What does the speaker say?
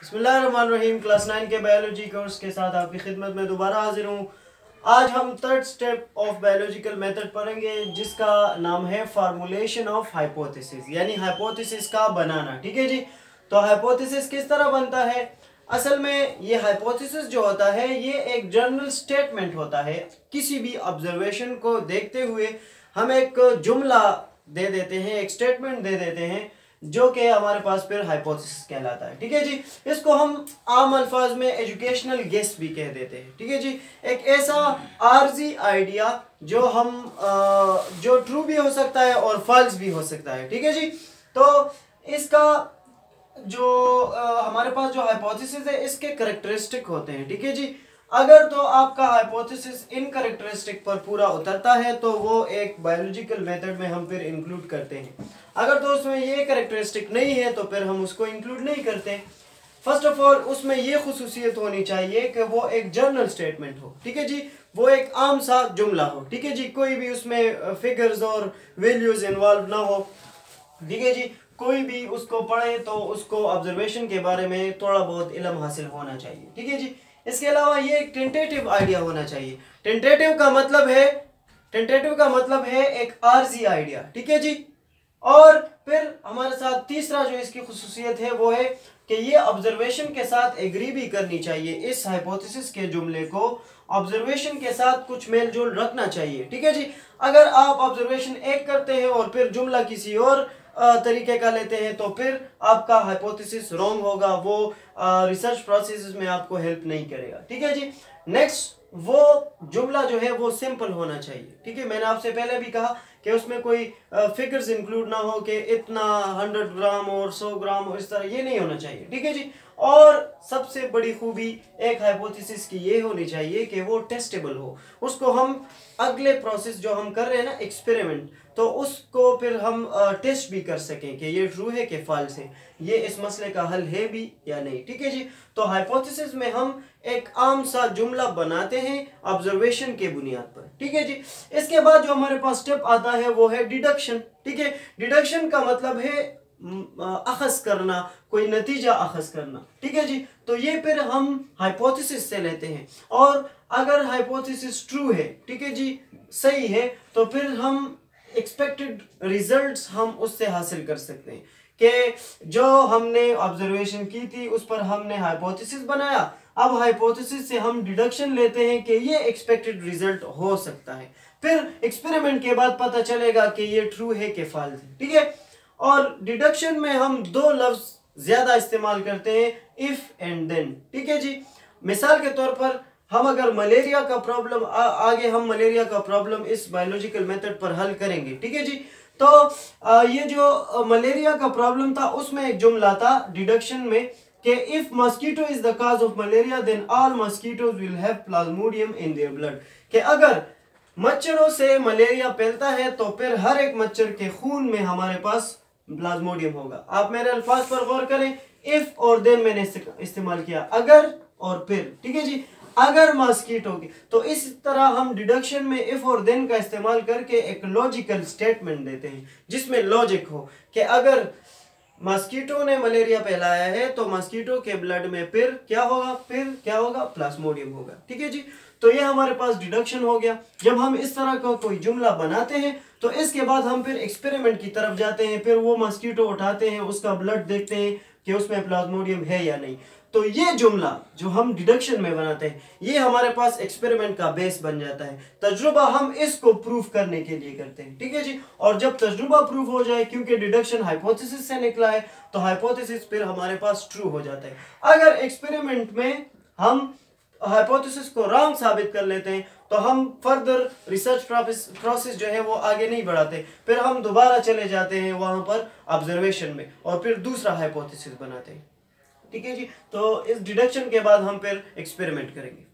बिस्मिल्लाहिर्रहमानिर्रहीम। क्लास 9 के biology course के साथ आपकी खिदमत में दोबारा हाजिर हूँ। आज हम third step of biological method पढ़ेंगे जिसका नाम है फार्मूलेशन ऑफ हाइपोथेसिस, यानी हाइपोथेसिस का बनाना। ठीक है जी। तो हाइपोथेसिस किस तरह बनता है? असल में ये हाइपोथेसिस जो होता है ये एक जनरल स्टेटमेंट होता है। किसी भी ऑब्जर्वेशन को देखते हुए हम एक जुमला दे देते हैं, एक स्टेटमेंट दे देते हैं जो कि हमारे पास फिर हाइपोथेसिस कहलाता है। ठीक है जी। इसको हम आम अल्फाज में एजुकेशनल गेस भी कह देते हैं। ठीक है जी। एक ऐसा आर्जी आइडिया जो हम जो ट्रू भी हो सकता है और फॉल्स भी हो सकता है। ठीक है जी। तो इसका जो हमारे पास जो हाइपोथेसिस है इसके करैक्टरिस्टिक होते हैं। ठीक है जी। अगर तो आपका हाइपोथेसिस इन करैक्टरिस्टिक पर पूरा उतरता है तो वो एक बायोलॉजिकल मेथड में हम फिर इंक्लूड करते हैं। अगर तो उसमें ये करैक्टरिस्टिक नहीं है तो फिर हम उसको इंक्लूड नहीं करते। फर्स्ट ऑफ ऑल उसमें ये खुसूसियत होनी चाहिए कि वो एक जर्नल स्टेटमेंट हो। ठीक है जी। वो एक आम सा जुमला हो। ठीक है जी। कोई भी उसमें फिगर्स और वैल्यूज इन्वॉल्व ना हो। ठीक है जी। कोई भी उसको पढ़े तो उसको ऑब्जर्वेशन के बारे में थोड़ा बहुत इल्म हासिल होना चाहिए। ठीक है जी। इसके अलावा ये एक टेंटेटिव आइडिया होना चाहिए। टेंटेटिव का मतलब है एक आर्जी आइडिया। ठीक है जी। और फिर हमारे साथ तीसरा जो इसकी खुसूसियत है वो है कि ये ऑब्जर्वेशन के साथ एग्री भी करनी चाहिए। इस हाइपोथेसिस के जुमले को ऑब्जर्वेशन के साथ कुछ मेल जोल रखना चाहिए। ठीक है जी। अगर आप ऑब्जर्वेशन एक करते हैं और फिर जुमला किसी और तरीके का लेते हैं तो फिर आपका हाइपोथेसिस रॉन्ग होगा, वो रिसर्च प्रोसेस में आपको हेल्प नहीं करेगा। ठीक है जी। नेक्स्ट, वो जुमला जो है वो सिंपल होना चाहिए। ठीक है। मैंने आपसे पहले भी कहा कि उसमें कोई फिगर्स इंक्लूड ना हो कि इतना 100 ग्राम और 100 ग्राम और इस तरह, ये नहीं होना चाहिए। ठीक है जी। और सबसे बड़ी खूबी एक हाइपोथेसिस की ये होनी चाहिए कि वो टेस्टेबल हो। उसको हम अगले प्रोसेस जो हम कर रहे हैं ना, एक्सपेरिमेंट, तो उसको फिर हम टेस्ट भी कर सकें कि ये ट्रू है कि फॉल्स है, ये इस मसले का हल है भी या नहीं। ठीक है जी। तो हाइपोथेसिस में हम एक आम सा जुमला बनाते हैं ऑब्जर्वेशन के बुनियाद पर। ठीक है जी। इसके बाद जो हमारे पास स्टेप आता है वो है डिडक्शन। ठीक है। डिडक्शन का मतलब है अखज़ करना, कोई नतीजा अखज़ करना। ठीक है जी। तो ये फिर हम हाइपोथेसिस से लेते हैं और अगर हाइपोथेसिस ट्रू है, ठीक है जी, सही है, तो फिर हम एक्सपेक्टेड रिजल्ट्स हम उससे हासिल कर सकते हैं कि जो हमने ऑब्जर्वेशन की थी उस पर हमने हाइपोथेसिस बनाया। अब हाइपोथेसिस से हम डिडक्शन लेते हैं कि ये एक्सपेक्टेड रिजल्ट हो सकता है। फिर एक्सपेरिमेंट के बाद पता चलेगा कि ये ट्रू है कि फॉल्स है। ठीक है। और डिडक्शन में हम दो लफ्ज ज्यादा इस्तेमाल करते हैं, इफ एंड देन। ठीक है जी। मिसाल के तौर पर हम अगर मलेरिया का प्रॉब्लम आगे हम मलेरिया का प्रॉब्लम इस बायोलॉजिकल मेथड पर हल करेंगे। ठीक है जी। तो ये जो मलेरिया का प्रॉब्लम था उसमें एक जुमला था डिडक्शन में कि if mosquito is the cause of malaria then all mosquitoes will have plasmodium in their blood. कि अगर मच्छरों से मलेरिया फैलता है तो फिर हर एक मच्छर के खून में हमारे पास प्लाज्मोडियम होगा। आप मेरे अल्फाज पर गौर करें, इफ और देन मैंने इस्तेमाल किया, अगर और फिर। ठीक है जी। अगर मस्कीटो की, तो इस तरह हम डिडक्शन में इफ और देन का इस्तेमाल करके एक लॉजिकल स्टेटमेंट देते हैं जिसमें लॉजिक हो कि अगर मस्कीटो ने मलेरिया फैलाया है तो मस्कीटो के ब्लड में फिर क्या होगा, प्लाज्मोडियम होगा। ठीक है जी। तो ये हमारे पास डिडक्शन हो गया। जब हम इस तरह का कोई जुमला बनाते हैं तो इसके बाद हम फिर एक्सपेरिमेंट की तरफ जाते हैं, फिर वो मस्कीटो उठाते हैं, उसका ब्लड देखते हैं कि उसमें प्लाज्मोडियम है या नहीं। तो ये जुमला जो हम डिडक्शन में बनाते हैं ये हमारे पास एक्सपेरिमेंट का बेस बन जाता है। तजुर्बा हम इसको प्रूफ करने के लिए करते हैं। ठीक है जी। और जब तजुर्बा प्रूफ हो जाए, क्योंकि डिडक्शन हाइपोथेसिस से निकला है, तो हाइपोथेसिस फिर हमारे पास ट्रू हो जाता है। अगर एक्सपेरिमेंट में हम हाइपोथेसिस को रॉन्ग साबित कर लेते हैं तो हम फर्दर रिसर्च प्रोसेस जो है वो आगे नहीं बढ़ाते, फिर हम दोबारा चले जाते हैं वहां पर ऑब्जर्वेशन में और फिर दूसरा हाइपोथेसिस बनाते हैं। ठीक है जी। तो इस डिडक्शन के बाद हम फिर एक्सपेरिमेंट करेंगे।